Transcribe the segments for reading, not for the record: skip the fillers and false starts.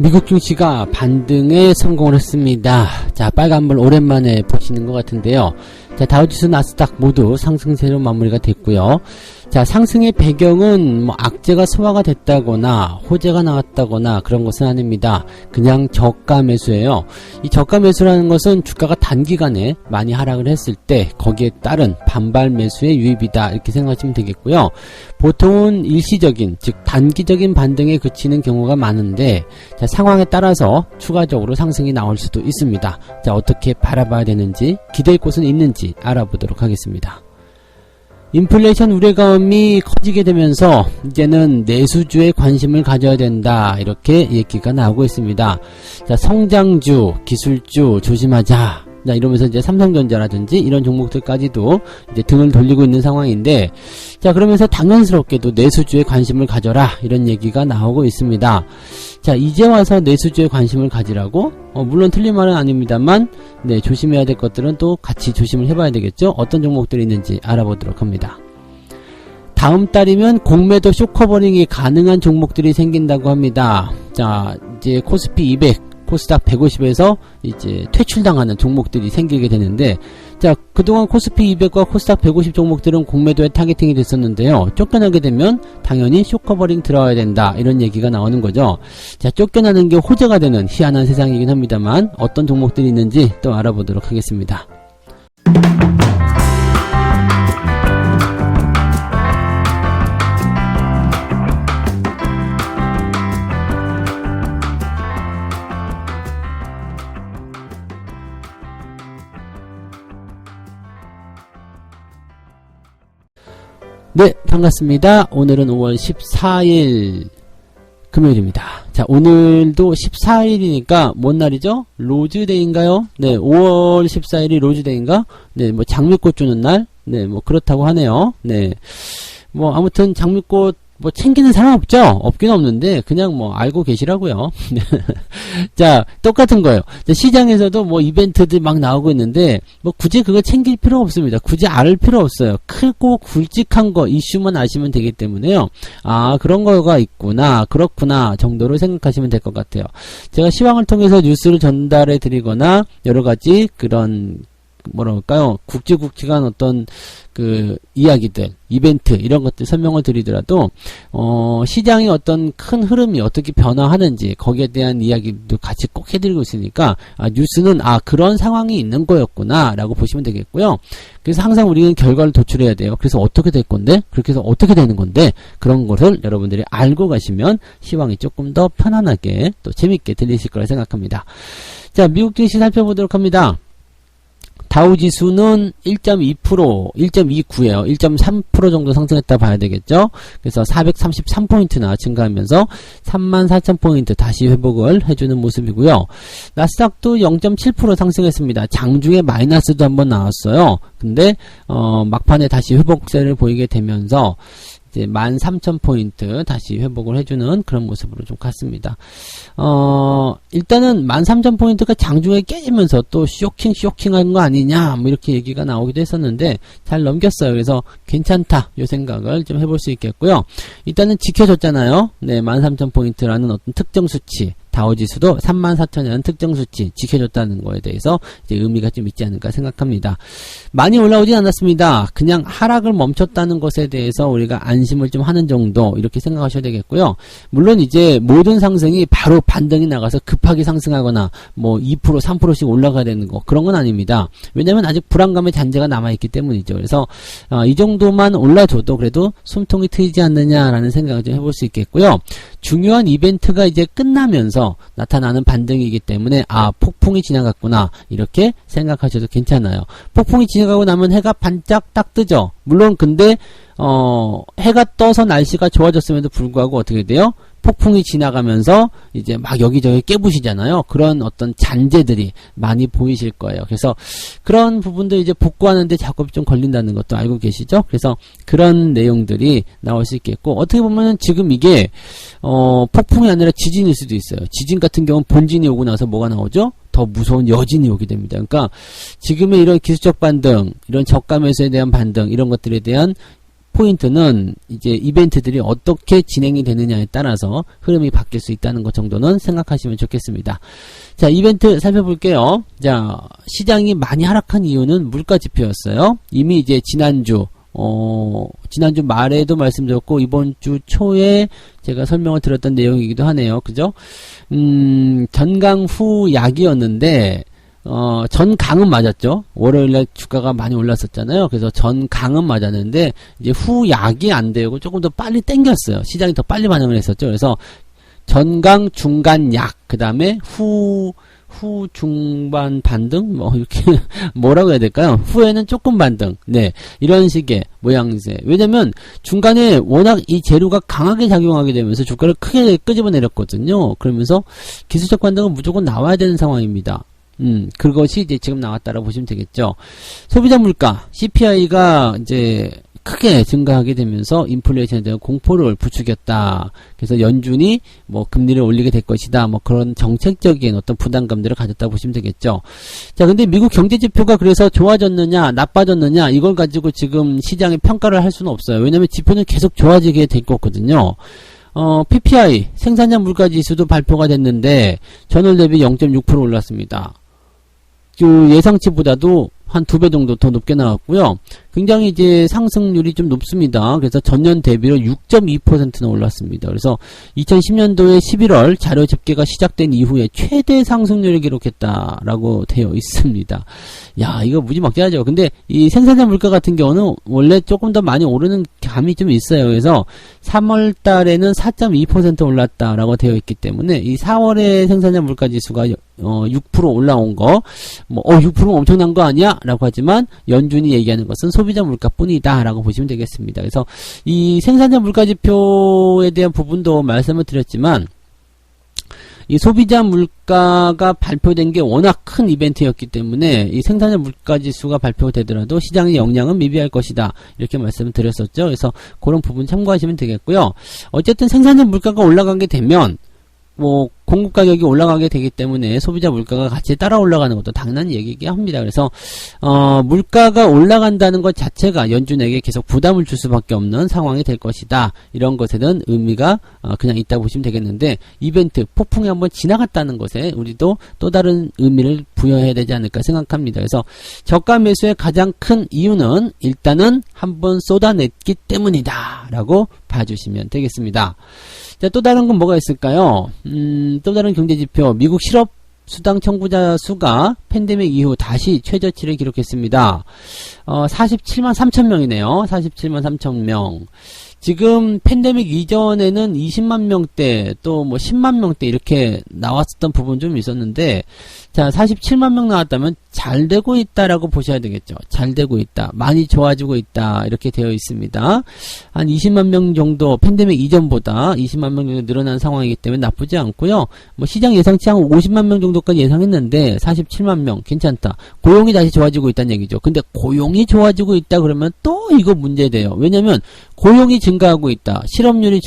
미국 증시가 반등에 성공을 했습니다. 자, 빨간불 오랜만에 보시는 것 같은데요. 자, 다우지수 나스닥 모두 상승세로 마무리가 됐고요. 자, 상승의 배경은 뭐 악재가 소화가 됐다거나 호재가 나왔다거나 그런 것은 아닙니다. 그냥 저가 매수예요. 이 저가 매수라는 것은 주가가 단기간에 많이 하락을 했을 때 거기에 따른 반발 매수의 유입이다, 이렇게 생각하시면 되겠고요. 보통은 일시적인, 즉 단기적인 반등에 그치는 경우가 많은데, 자, 상황에 따라서 추가적으로 상승이 나올 수도 있습니다. 자, 어떻게 바라봐야 되는지, 기댈 곳은 있는지 알아보도록 하겠습니다. 인플레이션 우려감이 커지게 되면서 이제는 내수주에 관심을 가져야 된다, 이렇게 얘기가 나오고 있습니다. 자, 성장주, 기술주 조심하자. 자, 이러면서 이제 삼성전자라든지 이런 종목들까지도 이제 등을 돌리고 있는 상황인데, 자, 그러면서 당연스럽게도 내수주에 관심을 가져라, 이런 얘기가 나오고 있습니다. 자, 이제 와서 내수주에 관심을 가지라고? 물론 틀린 말은 아닙니다만, 네, 조심해야 될 것들은 또 같이 조심을 해봐야 되겠죠? 어떤 종목들이 있는지 알아보도록 합니다. 다음 달이면 공매도 쇼커버링이 가능한 종목들이 생긴다고 합니다. 자, 이제 코스피 200, 코스닥 150에서 이제 퇴출당하는 종목들이 생기게 되는데, 자, 그동안 코스피 200과 코스닥 150 종목들은 공매도에 타겟팅이 됐었는데요. 쫓겨나게 되면 당연히 쇼커버링 들어와야 된다, 이런 얘기가 나오는 거죠. 자, 쫓겨나는 게 호재가 되는 희한한 세상이긴 합니다만, 어떤 종목들이 있는지 또 알아보도록 하겠습니다. 네, 반갑습니다. 오늘은 5월 14일 금요일입니다. 자, 오늘도 14일이니까 뭔 날이죠? 로즈데이인가요? 네, 5월 14일이 로즈데이인가? 네, 뭐 장미꽃 주는 날? 네, 뭐 그렇다고 하네요. 네, 뭐 아무튼 장미꽃 뭐 챙기는 사람 없죠? 없긴 없는데 그냥 뭐 알고 계시라고요. 자, 똑같은 거예요. 자, 시장에서도 뭐 이벤트들 막 나오고 있는데 뭐 굳이 그거 챙길 필요 없습니다. 굳이 알 필요 없어요. 크고 굵직한 거 이슈만 아시면 되기 때문에요. 아, 그런 거가 있구나, 그렇구나 정도로 생각하시면 될 것 같아요. 제가 시황을 통해서 뉴스를 전달해 드리거나 여러 가지 그런 뭐랄까요, 굵직굵직한 어떤 그 이야기들, 이벤트 이런 것들 설명을 드리더라도 시장의 어떤 큰 흐름이 어떻게 변화하는지 거기에 대한 이야기도 같이 꼭 해드리고 있으니까, 아, 뉴스는 아, 그런 상황이 있는 거였구나 라고 보시면 되겠고요. 그래서 항상 우리는 결과를 도출해야 돼요. 그래서 어떻게 될 건데, 그렇게 해서 어떻게 되는 건데, 그런 것을 여러분들이 알고 가시면 시황이 조금 더 편안하게 또 재밌게 들리실 거라 생각합니다. 자, 미국 증시 살펴보도록 합니다. 다우지수는 1.2%, 1.29예요. 1.3% 정도 상승했다 봐야 되겠죠. 그래서 433포인트나 증가하면서 34,000포인트 다시 회복을 해주는 모습이고요. 나스닥도 0.7% 상승했습니다. 장중에 마이너스도 한번 나왔어요. 근데 막판에 다시 회복세를 보이게 되면서 이제 13,000포인트 다시 회복을 해주는 그런 모습으로 좀 갔습니다. 일단은 13,000포인트가 장중에 깨지면서 또 쇼킹한 거 아니냐, 뭐 이렇게 얘기가 나오기도 했었는데 잘 넘겼어요. 그래서 괜찮다, 요 생각을 좀 해볼 수 있겠고요. 일단은 지켜줬잖아요. 네, 13,000포인트라는 어떤 특정 수치, 다우지수도 34,000이라는 특정 수치 지켜줬다는 거에 대해서 이제 의미가 좀 있지 않을까 생각합니다. 많이 올라오진 않았습니다. 그냥 하락을 멈췄다는 것에 대해서 우리가 안심을 좀 하는 정도, 이렇게 생각하셔야 되겠고요. 물론 이제 모든 상승이 바로 반등이 나가서 급하게 상승하거나 뭐 2%, 3%씩 올라가야 되는 거, 그런 건 아닙니다. 왜냐면 아직 불안감의 잔재가 남아있기 때문이죠. 그래서 이 정도만 올라줘도 그래도 숨통이 트이지 않느냐라는 생각을 좀 해볼 수 있겠고요. 중요한 이벤트가 이제 끝나면서 나타나는 반등이기 때문에 아, 폭풍이 지나갔구나, 이렇게 생각하셔도 괜찮아요. 폭풍이 지나가고 나면 해가 반짝 딱 뜨죠. 물론 근데 해가 떠서 날씨가 좋아졌음에도 불구하고 어떻게 돼요? 폭풍이 지나가면서 이제 막 여기저기 깨부시잖아요. 그런 어떤 잔재들이 많이 보이실 거예요. 그래서 그런 부분도 이제 복구하는데 작업이 좀 걸린다는 것도 알고 계시죠? 그래서 그런 내용들이 나올 수 있겠고, 어떻게 보면은 지금 이게 폭풍이 아니라 지진일 수도 있어요. 지진 같은 경우는 본진이 오고 나서 뭐가 나오죠? 더 무서운 여진이 오게 됩니다. 그러니까 지금의 이런 기술적 반등, 이런 저가 매수에 대한 반등, 이런 것들에 대한 포인트는 이제 이벤트들이 어떻게 진행이 되느냐에 따라서 흐름이 바뀔 수 있다는 것 정도는 생각하시면 좋겠습니다. 자, 이벤트 살펴볼게요. 자, 시장이 많이 하락한 이유는 물가 지표였어요. 이미 이제 지난주 말에도 말씀드렸고, 이번 주 초에 제가 설명을 드렸던 내용이기도 하네요. 그죠? 전강 후 약이었는데, 전강은 맞았죠. 월요일날 주가가 많이 올랐었잖아요. 그래서 전강은 맞았는데, 이제 후 약이 안 되고 조금 더 빨리 땡겼어요. 시장이 더 빨리 반응을 했었죠. 그래서 전강, 중간 약, 그 다음에 후 중반 반등? 뭐, 이렇게, 뭐라고 해야 될까요? 후에는 조금 반등. 네. 이런 식의 모양새. 왜냐면, 중간에 워낙 이 재료가 강하게 작용하게 되면서 주가를 크게 끄집어 내렸거든요. 그러면서 기술적 반등은 무조건 나와야 되는 상황입니다. 그것이 이제 지금 나왔다라고 보시면 되겠죠. 소비자 물가, CPI가 이제 크게 증가하게 되면서 인플레이션에 대한 공포를 부추겼다. 그래서 연준이 뭐 금리를 올리게 될 것이다. 뭐 그런 정책적인 어떤 부담감들을 가졌다고 보시면 되겠죠. 자, 근데 미국 경제 지표가 그래서 좋아졌느냐, 나빠졌느냐, 이걸 가지고 지금 시장에 평가를 할 수는 없어요. 왜냐면 지표는 계속 좋아지게 될 거거든요. PPI, 생산자 물가 지수도 발표가 됐는데, 전월 대비 0.6% 올랐습니다. 그 예상치보다도 한 2배 정도 더 높게 나왔고요. 굉장히 이제 상승률이 좀 높습니다. 그래서 전년 대비로 6.2%나 올랐습니다. 그래서 2010년도에 11월 자료 집계가 시작된 이후에 최대 상승률을 기록했다라고 되어 있습니다. 야, 이거 무지막지하죠. 근데 이 생산자 물가 같은 경우는 원래 조금 더 많이 오르는 감이 좀 있어요. 그래서 3월 달에는 4.2% 올랐다라고 되어 있기 때문에 이 4월에 생산자 물가 지수가 6% 올라온 거, 6%는 엄청난 거 아니야? 라고 하지만 연준이 얘기하는 것은 소비자 물가뿐이다 라고 보시면 되겠습니다. 그래서 이 생산자 물가 지표에 대한 부분도 말씀을 드렸지만, 이 소비자 물가가 발표된 게 워낙 큰 이벤트였기 때문에 이 생산자 물가 지수가 발표되더라도 시장의 영향은 미비할 것이다, 이렇게 말씀을 드렸었죠. 그래서 그런 부분 참고하시면 되겠고요. 어쨌든 생산자 물가가 올라가게 되면 뭐 공급 가격이 올라가게 되기 때문에 소비자 물가가 같이 따라 올라가는 것도 당연한 얘기이긴 합니다. 그래서 물가가 올라간다는 것 자체가 연준에게 계속 부담을 줄 수밖에 없는 상황이 될 것이다. 이런 것에는 의미가 그냥 있다고 보시면 되겠는데, 이벤트 폭풍이 한번 지나갔다는 것에 우리도 또 다른 의미를 부여해야 되지 않을까 생각합니다. 그래서 저가 매수의 가장 큰 이유는 일단은 한번 쏟아냈기 때문이다 라고 봐주시면 되겠습니다. 자, 또 다른 건 뭐가 있을까요? 또 다른 경제지표, 미국 실업수당 청구자 수가 팬데믹 이후 다시 최저치를 기록했습니다. 47만 3천 명이네요. 47만 3천 명. 지금 팬데믹 이전에는 20만 명대 또 뭐 10만 명대 이렇게 나왔었던 부분 좀 있었는데, 자, 47만 명 나왔다면 잘 되고 있다라고 보셔야 되겠죠. 잘 되고 있다, 많이 좋아지고 있다, 이렇게 되어 있습니다. 한 20만 명 정도 팬데믹 이전보다 20만 명 정도 늘어난 상황이기 때문에 나쁘지 않고요. 뭐 시장 예상치 한 50만 명 정도까지 예상했는데 47만 명 괜찮다. 고용이 다시 좋아지고 있다는 얘기죠. 근데 고용이 좋아지고 있다 그러면 또 이거 문제돼요. 왜냐면 고용이 증가하고 있다, 실업률이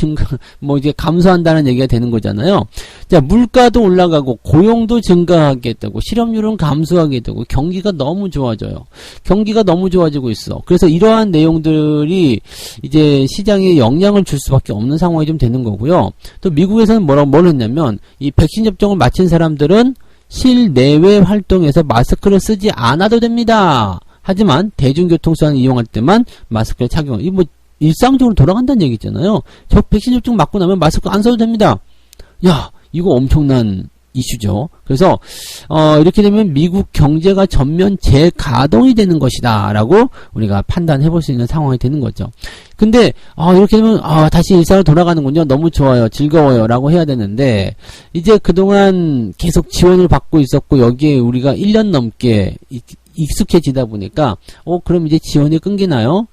뭐 이제 감소한다는 얘기가 되는 거잖아요. 자, 물가도 올라가고 고용도 증가하게 되고 실업률은 감소하게 되고 경기가 너무 좋아져요. 경기가 너무 좋아지고 있어. 그래서 이러한 내용들이 이제 시장에 영향을 줄 수밖에 없는 상황이 좀 되는 거고요. 또 미국에서는 뭘 했냐면, 이 백신 접종을 마친 사람들은 실내외 활동에서 마스크를 쓰지 않아도 됩니다. 하지만 대중교통수단을 이용할 때만 마스크를 착용. 이 뭐 일상적으로 돌아간다는 얘기잖아요. 저 백신 접종 맞고 나면 마스크 안 써도 됩니다. 야, 이거 엄청난 이슈죠. 그래서 이렇게 되면 미국 경제가 전면 재가동이 되는 것이다 라고 우리가 판단해 볼 수 있는 상황이 되는 거죠. 근데 이렇게 되면 다시 일상으로 돌아가는군요, 너무 좋아요, 즐거워요 라고 해야 되는데, 이제 그동안 계속 지원을 받고 있었고 여기에 우리가 1년 넘게 익숙해지다 보니까 그럼 이제 지원이 끊기나요?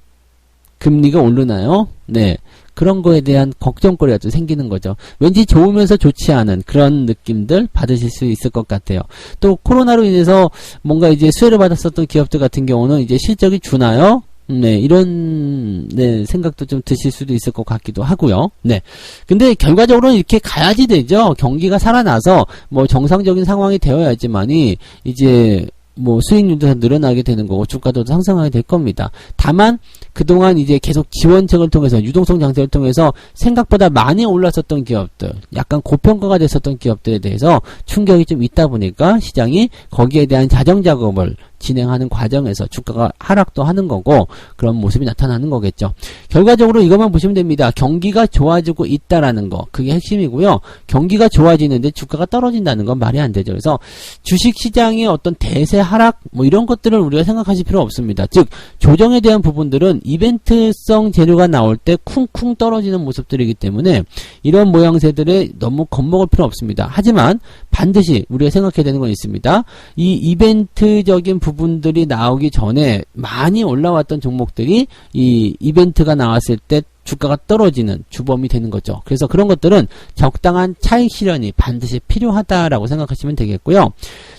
금리가 오르나요? 네. 그런 거에 대한 걱정거리가 좀 생기는 거죠. 왠지 좋으면서 좋지 않은 그런 느낌들 받으실 수 있을 것 같아요. 또 코로나로 인해서 뭔가 이제 수혜를 받았었던 기업들 같은 경우는 이제 실적이 주나요? 네, 이런 생각도 좀 드실 수도 있을 것 같기도 하고요. 네. 근데 결과적으로는 이렇게 가야지 되죠. 경기가 살아나서 뭐 정상적인 상황이 되어야지만이 이제 뭐 수익률도 더 늘어나게 되는 거고 주가도 더 상승하게 될 겁니다. 다만 그동안 이제 계속 지원책을 통해서 유동성 장세를 통해서 생각보다 많이 올랐었던 기업들, 약간 고평가가 됐었던 기업들에 대해서 충격이 좀 있다 보니까 시장이 거기에 대한 자정 작업을 진행하는 과정에서 주가가 하락도 하는 거고 그런 모습이 나타나는 거겠죠. 결과적으로 이것만 보시면 됩니다. 경기가 좋아지고 있다라는 거, 그게 핵심이고요. 경기가 좋아지는데 주가가 떨어진다는 건 말이 안 되죠. 그래서 주식시장의 어떤 대세 하락 뭐 이런 것들을 우리가 생각하실 필요 없습니다. 즉 조정에 대한 부분들은 이벤트성 재료가 나올 때 쿵쿵 떨어지는 모습들이기 때문에 이런 모양새들에 너무 겁먹을 필요 없습니다. 하지만 반드시 우리가 생각해야 되는 건 있습니다. 이 이벤트적인 부분들이 나오기 전에 많이 올라왔던 종목들이 이 이벤트가 나왔을 때 주가가 떨어지는 주범이 되는 거죠. 그래서 그런 것들은 적당한 차익 실현이 반드시 필요하다라고 생각하시면 되겠고요.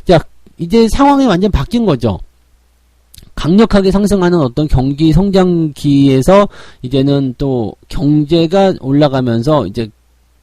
자, 이제 상황이 완전 바뀐 거죠. 강력하게 상승하는 어떤 경기 성장기에서 이제는 또 경제가 올라가면서 이제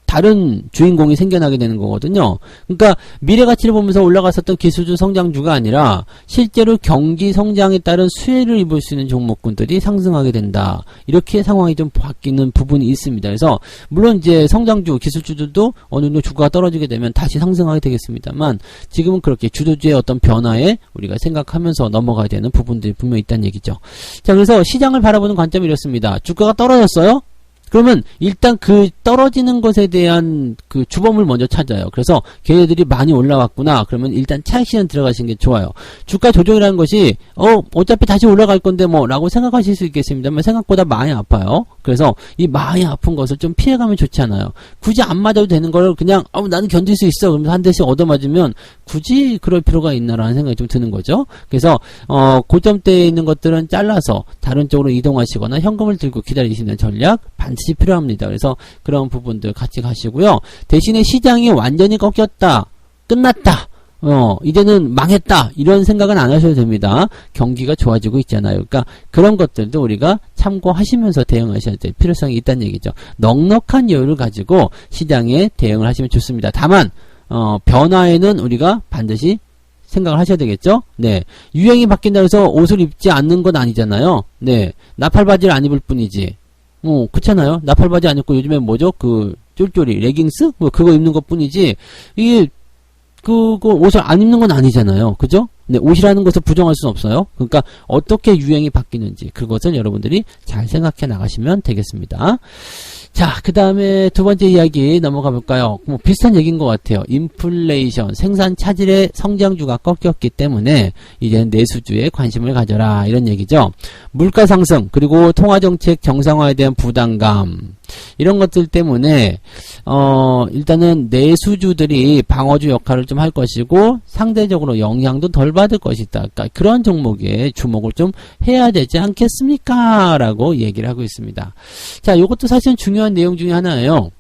다른 주인공이 생겨나게 되는 거거든요. 그러니까 미래가치를 보면서 올라갔었던 기술주 성장주가 아니라 실제로 경기 성장에 따른 수혜를 입을 수 있는 종목군들이 상승하게 된다. 이렇게 상황이 좀 바뀌는 부분이 있습니다. 그래서 물론 이제 성장주 기술주들도 어느 정도 주가가 떨어지게 되면 다시 상승하게 되겠습니다만 지금은 그렇게 주도주의 어떤 변화에 우리가 생각하면서 넘어가야 되는 부분들이 분명히 있다는 얘기죠. 자, 그래서 시장을 바라보는 관점이 이렇습니다. 주가가 떨어졌어요? 그러면 일단 그 떨어지는 것에 대한 그 주범을 먼저 찾아요. 그래서 걔네들이 많이 올라왔구나. 그러면 일단 차익 실현 들어가시는 게 좋아요. 주가 조정이라는 것이 어차피 다시 올라갈 건데 뭐 라고 생각하실 수 있겠습니다만 생각보다 많이 아파요. 그래서 이 많이 아픈 것을 좀 피해가면 좋지 않아요. 굳이 안 맞아도 되는 걸 그냥 나는 견딜 수 있어. 그러면서 한 대씩 얻어맞으면 굳이 그럴 필요가 있나라는 생각이 좀 드는 거죠. 그래서 고점대에 있는 것들은 잘라서 다른 쪽으로 이동하시거나 현금을 들고 기다리시는 전략 반드시 필요합니다. 그래서 그런 부분들 같이 가시고요. 대신에 시장이 완전히 꺾였다. 끝났다. 이제는 망했다. 이런 생각은 안 하셔도 됩니다. 경기가 좋아지고 있잖아요. 그러니까 그런 것들도 우리가 참고하시면서 대응하셔야 될 필요성이 있다는 얘기죠. 넉넉한 여유를 가지고 시장에 대응을 하시면 좋습니다. 다만 변화에는 우리가 반드시 생각을 하셔야 되겠죠? 네. 유행이 바뀐다고 해서 옷을 입지 않는 건 아니잖아요. 네. 나팔바지를 안 입을 뿐이지. 그렇잖아요. 나팔바지 안 입고 요즘에 뭐죠? 그 쫄쫄이 레깅스? 뭐 그거 입는 것 뿐이지. 이게 그거 옷을 안 입는 건 아니잖아요. 그죠? 네, 옷이라는 것을 부정할 수는 없어요. 그러니까 어떻게 유행이 바뀌는지 그것을 여러분들이 잘 생각해 나가시면 되겠습니다. 자, 그 다음에 두 번째 이야기 넘어가 볼까요? 뭐 비슷한 얘기인 것 같아요. 인플레이션, 생산 차질의 성장주가 꺾였기 때문에 이제 내수주에 관심을 가져라 이런 얘기죠. 물가 상승 그리고 통화정책 정상화에 대한 부담감 이런 것들 때문에 일단은 내수주들이 방어주 역할을 좀 할 것이고 상대적으로 영향도 덜 받을 것이다. 그러니까 그런 종목에 주목을 좀 해야 되지 않겠습니까? 라고 얘기를 하고 있습니다. 자, 이것도 사실은 중요한 내용 중에 하나예요.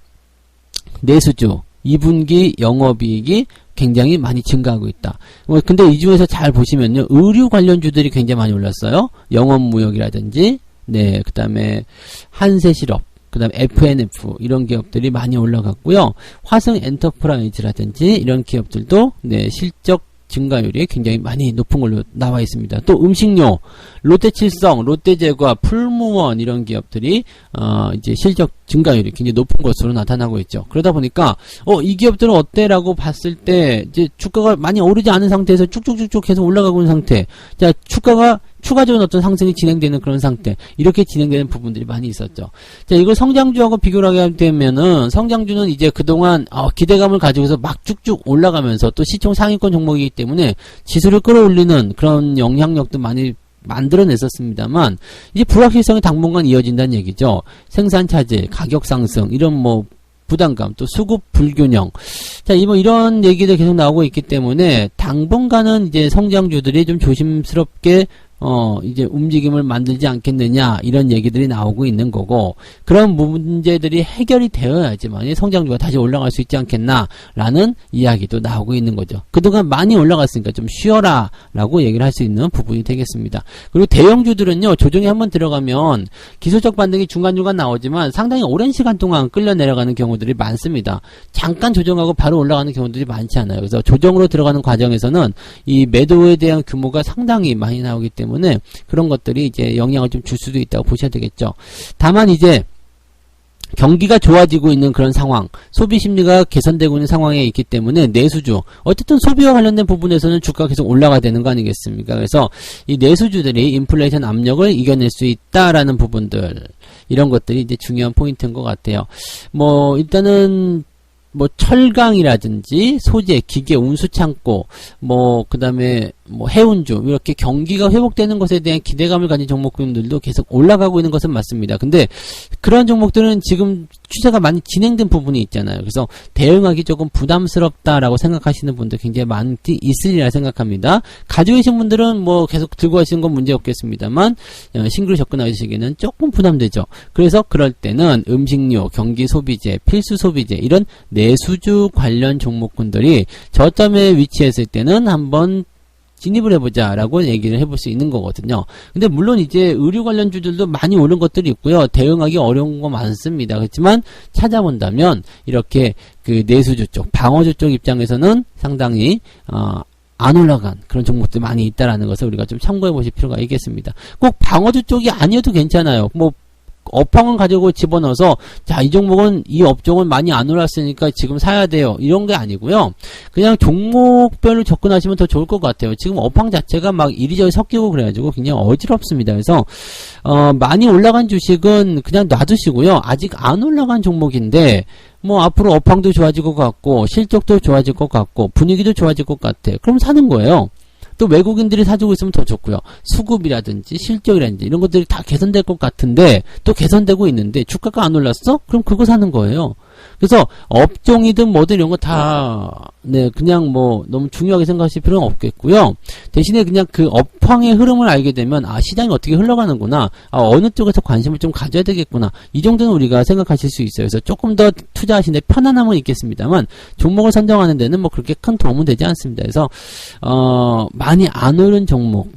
내수주 2분기 영업이익이 굉장히 많이 증가하고 있다. 근데 이 중에서 잘 보시면요. 의류 관련주들이 굉장히 많이 올랐어요. 영업무역이라든지 네, 그 다음에 한세실업 그 다음에 FNF 이런 기업들이 많이 올라갔고요. 화성 엔터프라이즈라든지 이런 기업들도 네, 실적 증가율이 굉장히 많이 높은 걸로 나와 있습니다. 또 음식료, 롯데칠성, 롯데제과, 풀무원 이런 기업들이 이제 실적 증가율이 굉장히 높은 것으로 나타나고 있죠. 그러다 보니까 이 기업들은 어때라고 봤을 때 이제 주가가 많이 오르지 않은 상태에서 쭉쭉쭉쭉 계속 올라가고 있는 상태. 자, 주가가 추가적인 어떤 상승이 진행되는 그런 상태. 이렇게 진행되는 부분들이 많이 있었죠. 자, 이걸 성장주하고 비교를 하게 되면은 성장주는 이제 그동안 기대감을 가지고서 막 쭉쭉 올라가면서 또 시총 상위권 종목이기 때문에 지수를 끌어올리는 그런 영향력도 많이 만들어냈었습니다만 이제 불확실성이 당분간 이어진다는 얘기죠. 생산 차질, 가격 상승 이런 뭐 부담감, 또 수급 불균형. 자, 이런 얘기들 계속 나오고 있기 때문에 당분간은 이제 성장주들이 좀 조심스럽게 이제 움직임을 만들지 않겠느냐, 이런 얘기들이 나오고 있는 거고, 그런 문제들이 해결이 되어야지만 성장주가 다시 올라갈 수 있지 않겠나, 라는 이야기도 나오고 있는 거죠. 그동안 많이 올라갔으니까 좀 쉬어라, 라고 얘기를 할 수 있는 부분이 되겠습니다. 그리고 대형주들은요, 조정이 한번 들어가면 기술적 반등이 중간중간 나오지만 상당히 오랜 시간 동안 끌려 내려가는 경우들이 많습니다. 잠깐 조정하고 바로 올라가는 경우들이 많지 않아요. 그래서 조정으로 들어가는 과정에서는 이 매도에 대한 규모가 상당히 많이 나오기 때문에 그런 것들이 이제 영향을 좀 줄 수도 있다고 보셔야 되겠죠. 다만 이제 경기가 좋아지고 있는 그런 상황, 소비 심리가 개선되고 있는 상황에 있기 때문에 내수주, 어쨌든 소비와 관련된 부분에서는 주가가 계속 올라가야 되는 거 아니겠습니까? 그래서 이 내수주들이 인플레이션 압력을 이겨낼 수 있다라는 부분들, 이런 것들이 이제 중요한 포인트인 것 같아요. 뭐 일단은 뭐 철강이라든지 소재, 기계, 운수창고, 뭐 그다음에 뭐 해운주, 이렇게 경기가 회복되는 것에 대한 기대감을 가진 종목들도 계속 올라가고 있는 것은 맞습니다. 근데 그런 종목들은 지금 추세가 많이 진행된 부분이 있잖아요. 그래서 대응하기 조금 부담스럽다라고 생각하시는 분들 굉장히 많이 있으리라 생각합니다. 가지고 계신 분들은 뭐 계속 들고 가시는 건 문제 없겠습니다만 싱글 접근하시기에는 조금 부담되죠. 그래서 그럴 때는 음식료, 경기 소비재, 필수 소비재, 이런 내수주 관련 종목군들이 저점에 위치했을 때는 한번 진입을 해보자 라고 얘기를 해볼 수 있는 거거든요. 근데 물론 이제 의류 관련주들도 많이 오른 것들이 있고요. 대응하기 어려운 거 많습니다. 그렇지만 찾아본다면 이렇게 그 내수주 쪽, 방어주 쪽 입장에서는 상당히 안 올라간 그런 종목들이 많이 있다라는 것을 우리가 좀 참고해 보실 필요가 있겠습니다. 꼭 방어주 쪽이 아니어도 괜찮아요. 뭐 업황을 가지고 집어넣어서 자, 이 종목은, 이 업종은 많이 안 올랐으니까 지금 사야 돼요, 이런 게 아니고요. 그냥 종목별로 접근하시면 더 좋을 것 같아요. 지금 업황 자체가 막 이리저리 섞이고 그래가지고 굉장히 어지럽습니다. 그래서 많이 올라간 주식은 그냥 놔두시고요. 아직 안 올라간 종목인데 뭐 앞으로 업황도 좋아질 것 같고 실적도 좋아질 것 같고 분위기도 좋아질 것 같아, 그럼 사는 거예요. 또 외국인들이 사주고 있으면 더 좋고요. 수급이라든지 실적이라든지 이런 것들이 다 개선될 것 같은데 또 개선되고 있는데 주가가 안 올랐어? 그럼 그거 사는 거예요. 그래서 업종이든 뭐든 이런 거 다 그냥 뭐 너무 중요하게 생각하실 필요는 없겠고요. 대신에 그냥 그 업황의 흐름을 알게 되면 시장이 어떻게 흘러가는구나, 어느 쪽에서 관심을 좀 가져야 되겠구나, 이 정도는 우리가 생각하실 수 있어요. 그래서 조금 더 투자하시는데 편안함은 있겠습니다만 종목을 선정하는 데는 뭐 그렇게 큰 도움은 되지 않습니다. 그래서 많이 안 오른 종목,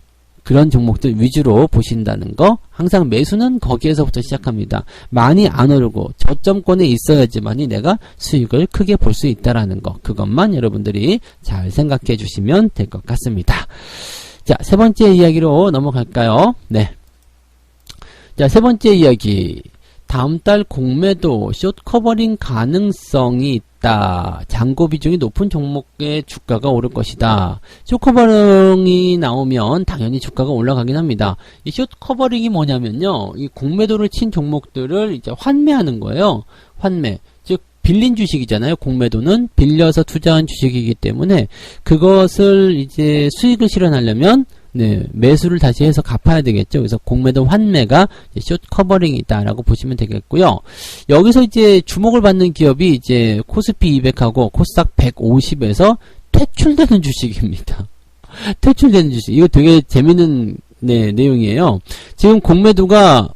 그런 종목들 위주로 보신다는 거, 항상 매수는 거기에서부터 시작합니다. 많이 안 오르고 저점권에 있어야지만이 내가 수익을 크게 볼 수 있다라는 거, 그것만 여러분들이 잘 생각해 주시면 될 것 같습니다. 자, 세 번째 이야기로 넘어갈까요? 네. 자, 세 번째 이야기. 다음 달 공매도 숏 커버링 가능성이 있다. 잔고 비중이 높은 종목의 주가가 오를 것이다. 숏 커버링이 나오면 당연히 주가가 올라가긴 합니다. 이 숏 커버링이 뭐냐면요, 이 공매도를 친 종목들을 이제 환매하는 거예요. 환매. 즉 빌린 주식이잖아요. 공매도는 빌려서 투자한 주식이기 때문에 그것을 이제 수익을 실현하려면 매수를 다시 해서 갚아야 되겠죠. 그래서 공매도 환매가 숏 커버링이다라고 보시면 되겠고요. 여기서 이제 주목을 받는 기업이 이제 코스피 200하고 코스닥 150에서 퇴출되는 주식입니다. 퇴출되는 주식. 이거 되게 재밌는 내용이에요. 지금 공매도가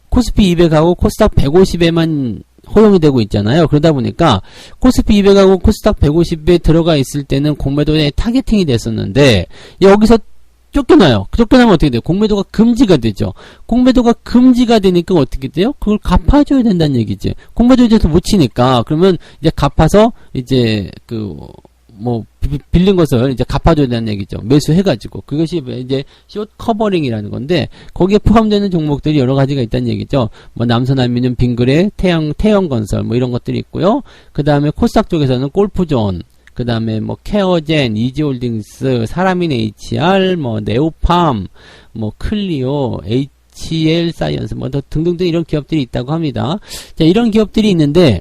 코스피 200하고 코스닥 150에만 허용이 되고 있잖아요. 그러다 보니까 코스피 200하고 코스닥 150에 들어가 있을 때는 공매도에 타겟팅이 됐었는데 여기서 쫓겨나요. 쫓겨나면 어떻게 돼요? 공매도가 금지가 되죠. 공매도가 금지가 되니까 어떻게 돼요? 그걸 갚아줘야 된다는 얘기지. 공매도 이제 못 치니까 그러면 이제 갚아서 이제 빌린 것을 이제 갚아줘야 된다는 얘기죠. 매수해가지고. 그것이 이제 숏 커버링이라는 건데, 거기에 포함되는 종목들이 여러 가지가 있다는 얘기죠. 뭐, 남선알미늄, 빙그레, 태영건설, 뭐 이런 것들이 있고요. 그 다음에 코스닥 쪽에서는 골프존, 그 다음에 뭐, 케어젠, 이지홀딩스, 사라민 HR, 뭐, 네오팜, 뭐, 클리오, HL 사이언스, 뭐, 등등등 이런 기업들이 있다고 합니다. 자, 이런 기업들이 있는데,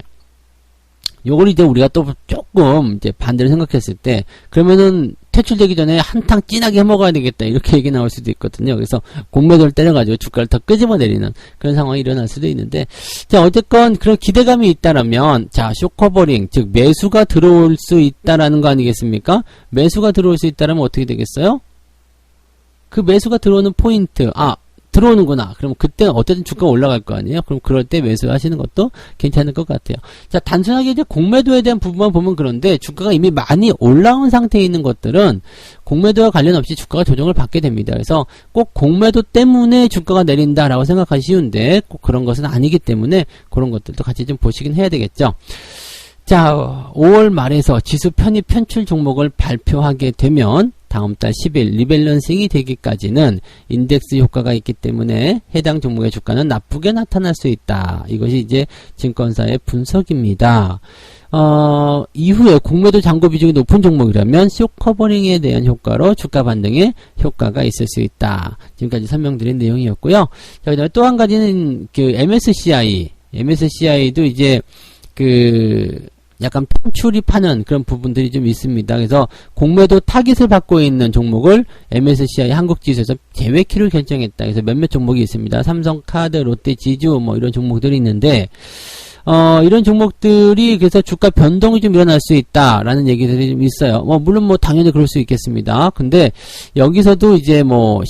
요걸 이제 우리가 또 조금 이제 반대로 생각했을 때, 그러면은 퇴출되기 전에 한탕 진하게 해먹어야 되겠다, 이렇게 얘기 나올 수도 있거든요. 그래서 공매도를 때려가지고 주가를 더 끄집어 내리는 그런 상황이 일어날 수도 있는데, 자, 어쨌건 그런 기대감이 있다라면, 자, 숏커버링, 즉 매수가 들어올 수 있다라는 거 아니겠습니까? 매수가 들어올 수 있다라면 어떻게 되겠어요? 그 매수가 들어오는 포인트, 들어오는구나. 그럼 그때 어쨌든 주가가 올라갈 거 아니에요? 그럼 그럴 때 매수하시는 것도 괜찮을 것 같아요. 자, 단순하게 이제 공매도에 대한 부분만 보면 그런데 주가가 이미 많이 올라온 상태에 있는 것들은 공매도와 관련 없이 주가가 조정을 받게 됩니다. 그래서 꼭 공매도 때문에 주가가 내린다라고 생각하기 쉬운데 꼭 그런 것은 아니기 때문에 그런 것들도 같이 좀 보시긴 해야 되겠죠. 자, 5월 말에서 지수 편입 편출 종목을 발표하게 되면 다음 달 10일 리밸런싱이 되기까지는 인덱스 효과가 있기 때문에 해당 종목의 주가는 나쁘게 나타날 수 있다. 이것이 이제 증권사의 분석입니다. 이후에 공매도 잔고 비중이 높은 종목이라면 쇼커버링에 대한 효과로 주가 반등에 효과가 있을 수 있다. 지금까지 설명드린 내용이었고요. 자, 그다음에 또 한 가지는 그 MSCI도 이제 약간 편출이 파는 그런 부분들이 좀 있습니다. 그래서 공매도 타깃을 받고 있는 종목을 MSCI 한국지수에서 제외키로 결정했다. 그래서 몇몇 종목이 있습니다. 삼성카드, 롯데지주 뭐 이런 종목들이 있는데 이런 종목들이 그래서 주가 변동이 좀 일어날 수 있다라는 얘기들이 좀 있어요. 물론 당연히 그럴 수 있겠습니다. 근데 여기서도 이제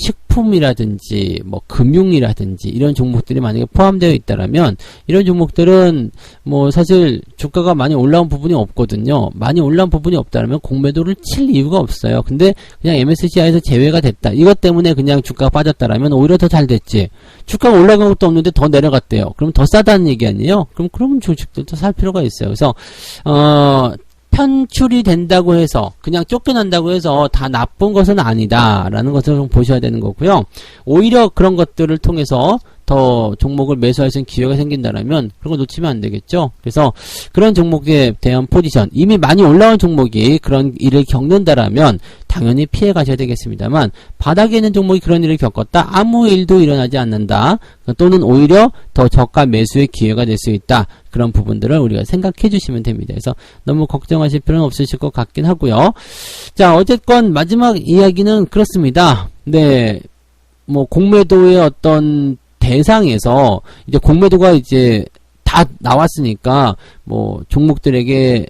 식품이라든지 금융이라든지 이런 종목들이 만약에 포함되어 있다라면 이런 종목들은 사실 주가가 많이 올라온 부분이 없거든요. 많이 올라온 부분이 없다라면 공매도를 칠 이유가 없어요. 근데 그냥 MSCI에서 제외가 됐다. 이것 때문에 그냥 주가가 빠졌다라면 오히려 더 잘 됐지. 주가가 올라간 것도 없는데 더 내려갔대요. 그럼 더 싸다는 얘기 아니에요? 그럼 주식들도 살 필요가 있어요. 그래서 편출이 된다고 해서 그냥 쫓겨난다고 해서 다 나쁜 것은 아니다라는 것을 좀 보셔야 되는 거고요. 오히려 그런 것들을 통해서 더 종목을 매수할 수 있는 기회가 생긴다라면 그런 거 놓치면 안 되겠죠. 그래서 그런 종목에 대한 포지션, 이미 많이 올라온 종목이 그런 일을 겪는다라면 당연히 피해 가셔야 되겠습니다만, 바닥에 있는 종목이 그런 일을 겪었다, 아무 일도 일어나지 않는다, 또는 오히려 더 저가 매수의 기회가 될 수 있다, 그런 부분들을 우리가 생각해 주시면 됩니다. 그래서 너무 걱정하실 필요는 없으실 것 같긴 하고요. 자, 어쨌건 마지막 이야기는 그렇습니다. 네, 공매도의 어떤 대상에서 이제 공매도가 이제 다 나왔으니까 종목들에게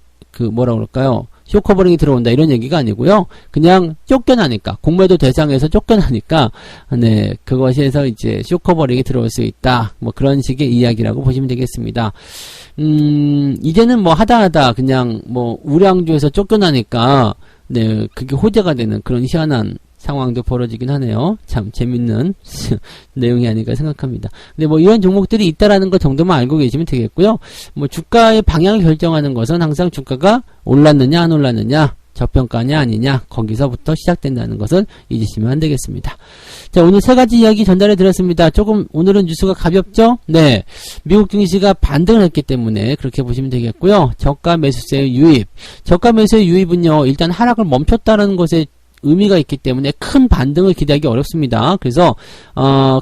뭐라 그럴까요? 쇼커버링이 들어온다 이런 얘기가 아니고요. 그냥 쫓겨나니까, 공매도 대상에서 쫓겨나니까, 네, 그것에서 이제 쇼커버링이 들어올 수 있다. 그런 식의 이야기라고 보시면 되겠습니다. 이제는 하다 그냥 우량주에서 쫓겨나니까, 네, 그게 호재가 되는 그런 희한한 상황도 벌어지긴 하네요. 참 재밌는 내용이 아닐까 생각합니다. 근데 이런 종목들이 있다라는 것 정도만 알고 계시면 되겠고요. 주가의 방향을 결정하는 것은 항상 주가가 올랐느냐 안 올랐느냐, 저평가냐 아니냐, 거기서부터 시작된다는 것을 잊으시면 안 되겠습니다. 자, 오늘 세 가지 이야기 전달해 드렸습니다. 조금 오늘은 뉴스가 가볍죠? 네, 미국 증시가 반등을 했기 때문에 그렇게 보시면 되겠고요. 저가 매수세의 유입, 저가 매수의 유입은요, 일단 하락을 멈췄다는 것에 의미가 있기 때문에 큰 반등을 기대하기 어렵습니다. 그래서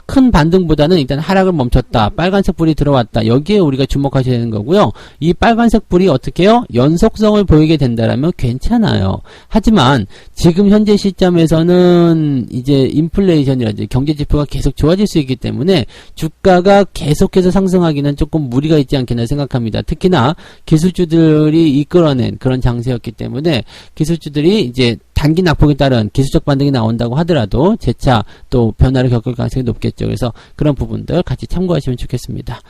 큰 반등보다는 일단 하락을 멈췄다, 빨간색 불이 들어왔다, 여기에 우리가 주목하셔야 되는 거고요. 이 빨간색 불이 어떻게 해요? 연속성을 보이게 된다라면 괜찮아요. 하지만 지금 현재 시점에서는 이제 인플레이션이라든지 경제지표가 계속 좋아질 수 있기 때문에 주가가 계속해서 상승하기는 조금 무리가 있지 않겠나 생각합니다. 특히나 기술주들이 이끌어낸 그런 장세였기 때문에 기술주들이 이제 단기 낙폭에 따른 기술적 반등이 나온다고 하더라도 재차 또 변화를 겪을 가능성이 높겠죠. 그래서 그런 부분들 같이 참고하시면 좋겠습니다.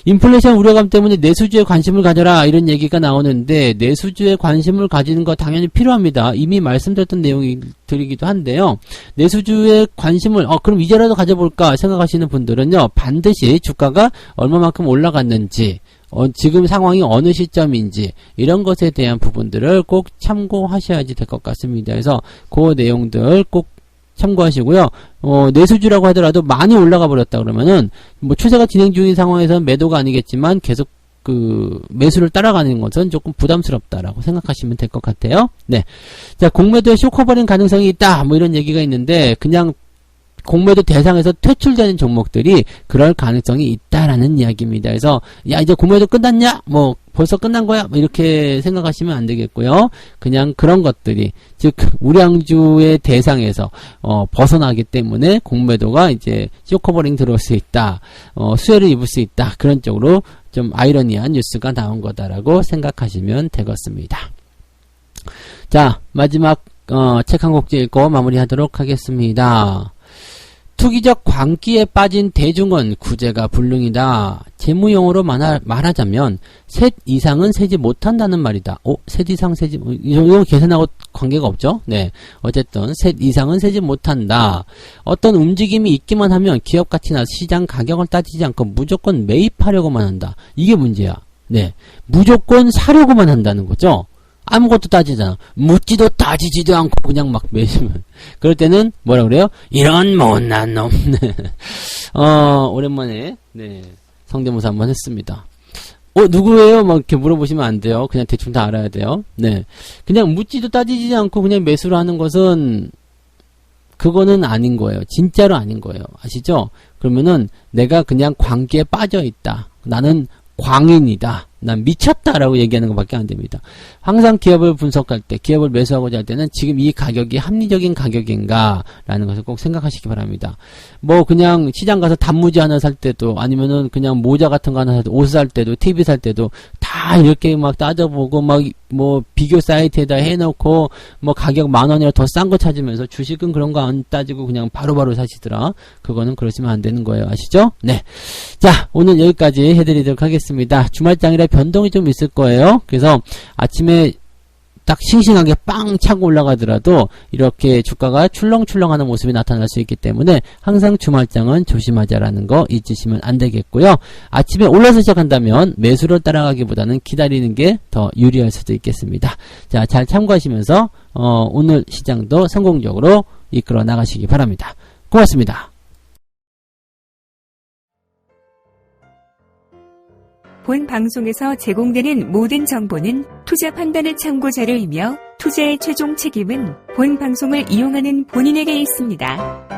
인플레이션 우려감 때문에 내수주에 관심을 가져라, 이런 얘기가 나오는데 내수주에 관심을 가지는 거 당연히 필요합니다. 이미 말씀드렸던 내용들이기도 한데요. 내수주에 관심을 그럼 이제라도 가져볼까 생각하시는 분들은요, 반드시 주가가 얼마만큼 올라갔는지, 지금 상황이 어느 시점인지 이런 것에 대한 부분들을 꼭 참고하셔야지 될 것 같습니다. 그래서 그 내용들 꼭 참고하시고요. 내수주라고 하더라도 많이 올라가 버렸다 그러면은 추세가 진행 중인 상황에서는 매도가 아니겠지만 계속 매수를 따라가는 것은 조금 부담스럽다라고 생각하시면 될 것 같아요. 네. 자, 공매도에 쇼커버링 가능성이 있다, 이런 얘기가 있는데, 그냥 공매도 대상에서 퇴출되는 종목들이 그럴 가능성이 있다라는 이야기입니다. 그래서 야, 이제 공매도 끝났냐? 벌써 끝난 거야? 이렇게 생각하시면 안 되겠고요. 그냥 그런 것들이, 즉 우량주의 대상에서 벗어나기 때문에 공매도가 이제 쇼커버링 들어올 수 있다, 수혜를 입을 수 있다, 그런 쪽으로 좀 아이러니한 뉴스가 나온 거다라고 생각하시면 되겠습니다. 자, 마지막 책 한 곡 읽고 마무리하도록 하겠습니다. 투기적 광기에 빠진 대중은 구제가 불능이다. 재무용어로 말하자면 셋 이상은 세지 못한다는 말이다. 셋 이상 세지 이거 계산하고 관계가 없죠? 네. 어쨌든 셋 이상은 세지 못한다. 어떤 움직임이 있기만 하면 기업 가치나 시장 가격을 따지지 않고 무조건 매입하려고만 한다. 이게 문제야. 네. 무조건 사려고만 한다는 거죠. 아무것도 따지잖아. 묻지도 따지지도 않고 그냥 막 매시면. 그럴 때는 뭐라 그래요? 이런 못난 놈. 오랜만에 성대모사 한번 했습니다. 누구예요? 막 이렇게 물어보시면 안 돼요. 그냥 대충 다 알아야 돼요. 네. 그냥 묻지도 따지지 않고 그냥 매수를 하는 것은 그거는 아닌 거예요. 진짜로 아닌 거예요. 아시죠? 그러면은 내가 그냥 광기에 빠져 있다. 나는 광인이다. 난 미쳤다라고 얘기하는 것밖에 안 됩니다. 항상 기업을 분석할 때, 기업을 매수하고자 할 때는 지금 이 가격이 합리적인 가격인가 라는 것을 꼭 생각하시기 바랍니다. 뭐 그냥 시장 가서 단무지 하나 살 때도, 아니면은 그냥 모자 같은 거 하나 살 때, 옷 살 때도, TV 살 때도 다 이렇게 막 따져보고 막 뭐 비교 사이트에다 해놓고 뭐 가격 10,000원이라 더 싼 거 찾으면서 주식은 그런 거 안 따지고 그냥 바로바로 사시더라. 그거는 그러시면 안 되는 거예요. 아시죠? 네. 자, 오늘 여기까지 해드리도록 하겠습니다. 주말장이라 변동이 좀 있을 거예요. 그래서 아침에 딱 싱싱하게 빵 차고 올라가더라도 이렇게 주가가 출렁출렁하는 모습이 나타날 수 있기 때문에 항상 주말장은 조심하자라는 거 잊으시면 안 되겠고요. 아침에 올라서 시작한다면 매수를 따라가기보다는 기다리는 게 더 유리할 수도 있겠습니다. 자, 잘 참고하시면서 오늘 시장도 성공적으로 이끌어 나가시기 바랍니다. 고맙습니다. 본 방송에서 제공되는 모든 정보는 투자 판단의 참고 자료이며 투자의 최종 책임은 본 방송을 이용하는 본인에게 있습니다.